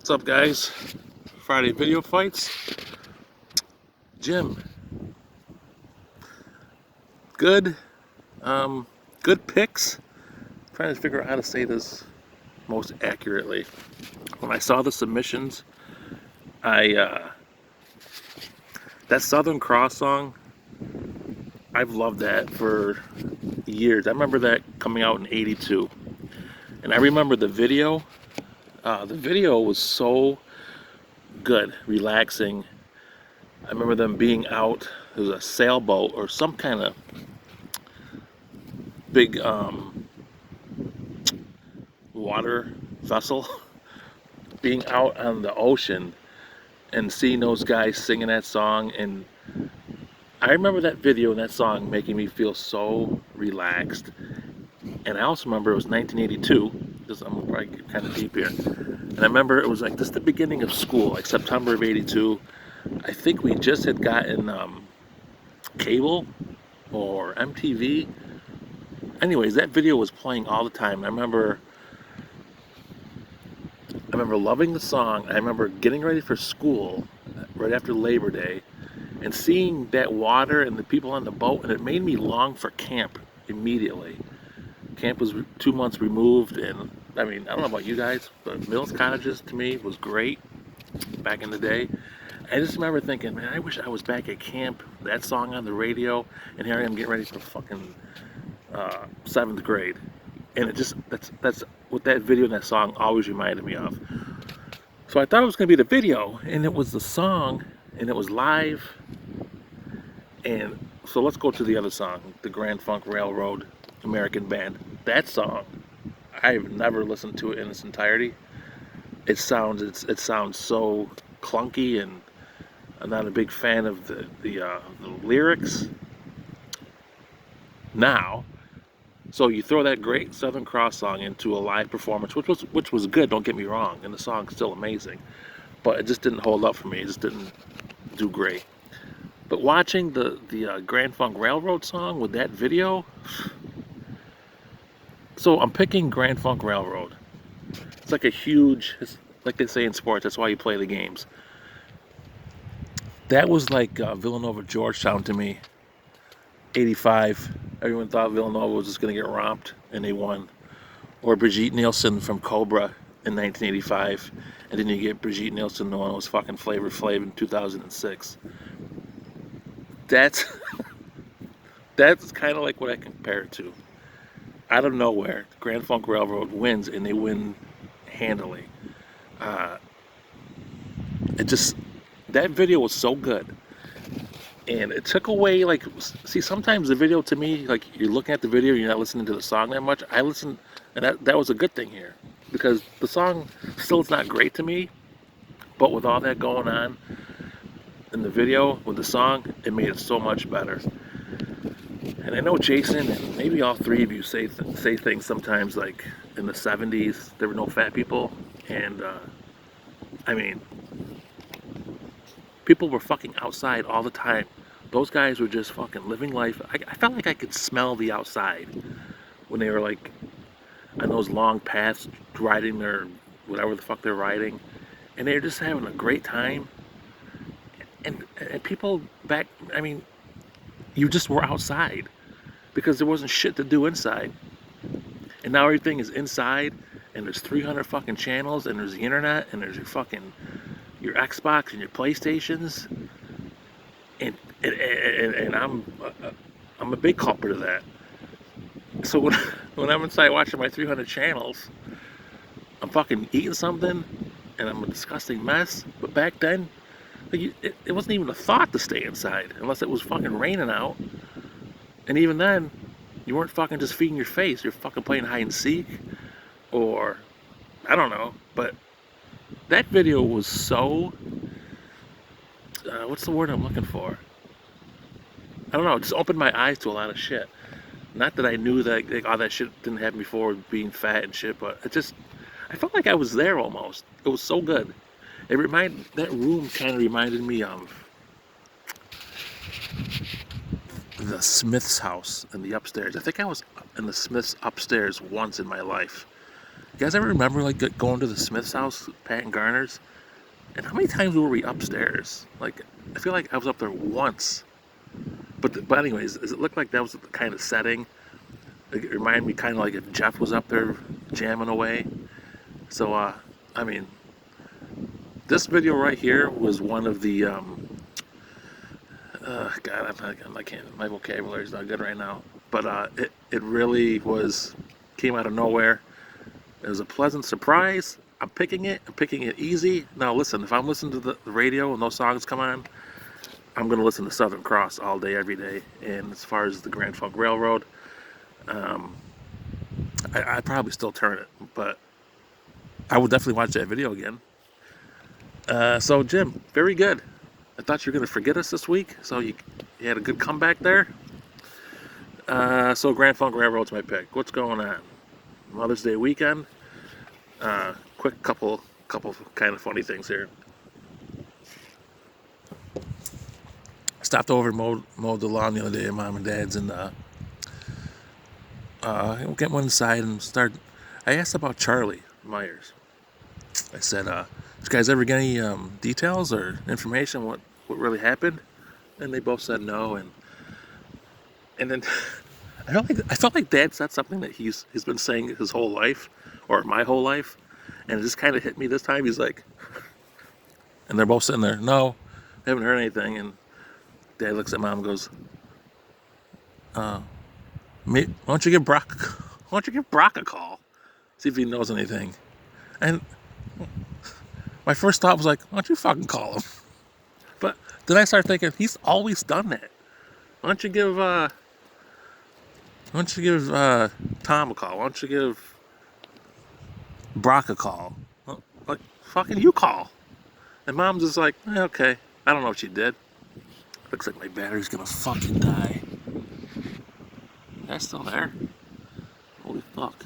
What's up, guys? Friday video fights. Jim, good. Good picks. Trying to figure out how to say this most accurately. When I saw the submissions, I that Southern Cross song, I've loved that for years. I remember that coming out in '82, and I remember the video. The video was so good, relaxing. I remember them being out. It was a sailboat or some kind of big water vessel being out on the ocean and seeing those guys singing that song. And I remember that video and that song making me feel so relaxed. And I also remember it was 1982, because I'm probably kind of deep here. And I remember it was like this the beginning of school, like September of '82. I think we just had gotten cable or MTV. Anyways, that video was playing all the time. I remember loving the song. I remember getting ready for school right after Labor Day and seeing that water and the people on the boat, and it made me long for camp immediately. Camp was 2 months removed, and I mean, I don't know about you guys, but Mills Cottages to me was great back in the day. I just remember thinking, man, I wish I was back at camp, that song on the radio, and here I am getting ready for fucking seventh grade. And it just, that's what that video and that song always reminded me of. So I thought it was going to be the video, and it was the song, and it was live. And so let's go to the other song, the Grand Funk Railroad American Band. That song, I've never listened to it in its entirety. It sounds so clunky, and I'm not a big fan of the lyrics now. So you throw that great Southern Cross song into a live performance, which was good. Don't get me wrong, and the song's still amazing, but it just didn't hold up for me. It just didn't do great. But watching the Grand Funk Railroad song with that video, so I'm picking Grand Funk Railroad. It's like it's like they say in sports. That's why you play the games. That was like Villanova Georgetown to me. '85. Everyone thought Villanova was just going to get romped, and they won. Or Brigitte Nielsen from Cobra in 1985, and then you get Brigitte Nielsen, the one who was fucking Flavor Flav in 2006. That's that's kind of like what I compare it to. Out of nowhere, Grand Funk Railroad wins, and they win handily. Uh, it just that video was so good, and it took away like see sometimes the video to me, like you're looking at the video, you're not listening to the song that much. I listened, and that was a good thing here, because the song still is not great to me, but with all that going on in the video with the song, it made it so much better. And I know Jason and maybe all three of you say things sometimes like in the '70s there were no fat people, and I mean people were fucking outside all the time. Those guys were just fucking living life. I felt like I could smell the outside when they were like on those long paths riding their whatever the fuck they're riding, and they're just having a great time. And people back, I mean, you just were outside because there wasn't shit to do inside. And now everything is inside, and there's 300 fucking channels, and there's the internet, and there's your Xbox and your PlayStations, and I'm a big culprit of that. So when I'm inside watching my 300 channels, I'm fucking eating something, and I'm a disgusting mess. But back then, like, it wasn't even a thought to stay inside unless it was fucking raining out. And even then, you weren't fucking just feeding your face. You're fucking playing hide and seek, or I don't know. But that video was so what's the word I'm looking for? I don't know. It just opened my eyes to a lot of shit. Not that I knew that like, all that shit didn't happen before, being fat and shit, but I felt like I was there almost. It was so good. That room kind of reminded me of the Smiths house in the upstairs. I think I was in the Smiths upstairs once in my life. guys ever remember like going to the Smith's house, Pat and Garner's? And how many times were we upstairs? Like, I feel like I was up there once. But anyways, it looked like that was the kind of setting. Like, it reminded me kind of like if Jeff was up there jamming away. So, I mean, this video right here was one of the, God, I can't, my vocabulary is not good right now. But it really came out of nowhere. It was a pleasant surprise. I'm picking it easy. Now listen, if I'm listening to the radio and those songs come on, I'm going to listen to Southern Cross all day, every day. And as far as the Grand Funk Railroad, I'd probably still turn it, but I would definitely watch that video again. So Jim, very good. I thought you were going to forget us this week, so you had a good comeback there. So Grand Funk Railroad's my pick. What's going on? Mother's Day weekend. Quick couple kind of funny things here. I stopped over and mowed the lawn the other day at Mom and Dad's, and went inside and started. I asked about Charlie Myers. I said, "Did you guys ever get any details or information what really happened?" And they both said no. And then I felt like Dad said something that he's been saying his whole life, or my whole life, and it just kind of hit me this time. He's like, and they're both sitting there. No, haven't heard anything. And Dad looks at Mom and goes, why don't you give Brock a call, see if he knows anything. And my first thought was like, why don't you fucking call him? But then I started thinking, he's always done that. Why don't you give Tom a call? Why don't you give Brock a call? Like, fucking you call. And Mom's just like, okay, I don't know what you did. Looks like my battery's gonna fucking die. That's still there. Holy fuck.